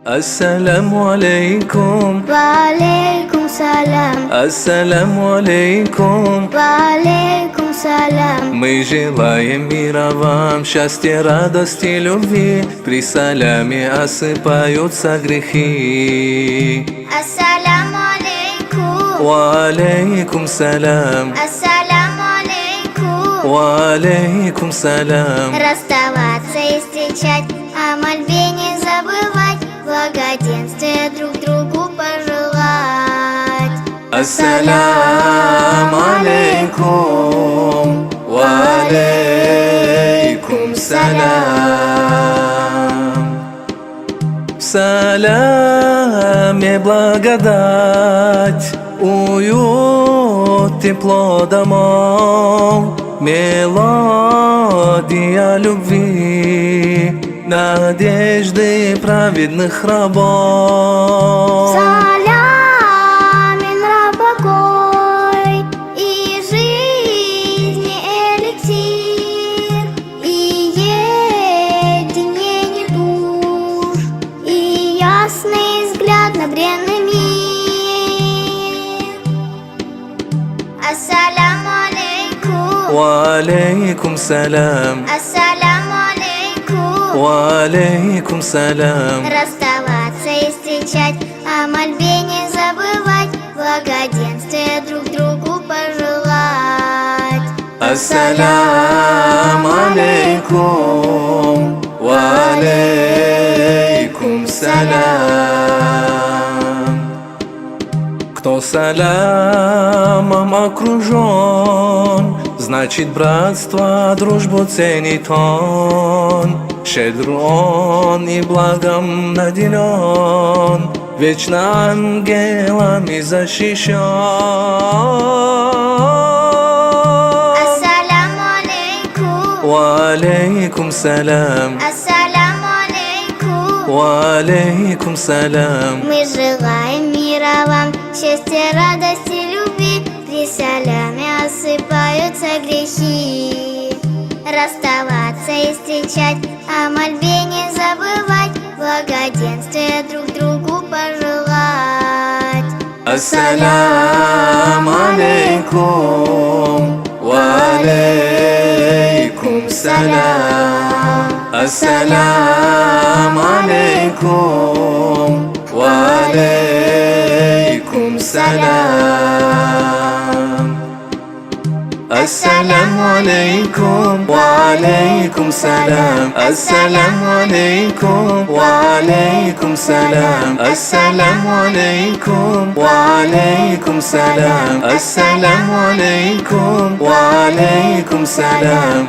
السلام عليكم. وعليكم السلام. السلام عليكم. وعليكم السلام. Мы желаем мира вам, счастья, радости, любви. При саляме осыпаются грехи. Ассаляму алейкум. Ва алейкум салям. Ассаляму алейкум. Ва алейкум салям. Расставаться и встречать, о мольбе не забывать, благоденствия друг другу пожелать. Ассаляму алейкум. Ва алейкум салям. В саляме благодать, уют, тепло домов, мелодия любви, надежды праведных рабов. Салямен раб покой и жизни эликсир, и единение душ, и ясный взгляд на бренный мир. Ассаляму алейкум. Ва алейкум салям. Ассаляму алейкум. Ва алейкум салям. Расставаться и встречать, о мольбе не забывать, благоденствия друг другу пожелать. Ассаляму алейкум. Ва алейкум салям. Кто салямом окружен, значит братство, дружбу ценит он. Щедр он и благом наделен, вечно ангелами защищен. Ассаляму алейкум. Ва алейкум салям. Ассаляму алейкум. Ва алейкум салям. Мы желаем мира вам, счастья, радости, любви. При саляме осыпаются грехи. Расставаться и встречать, о мольбе не забывать, благоденствия друг другу пожелать. Ассаляму алейкум. Ва алейкум салям. Ассаляму алейкум. Ва алейкум салям. Ассаляму алейкум. Ва алейкум салям. Ассаляму алейкум. Ва алейкум салям. Ассаляму алейкум. Ва алейкум салям. Ассаляму алейкум. Ва алейкум салям.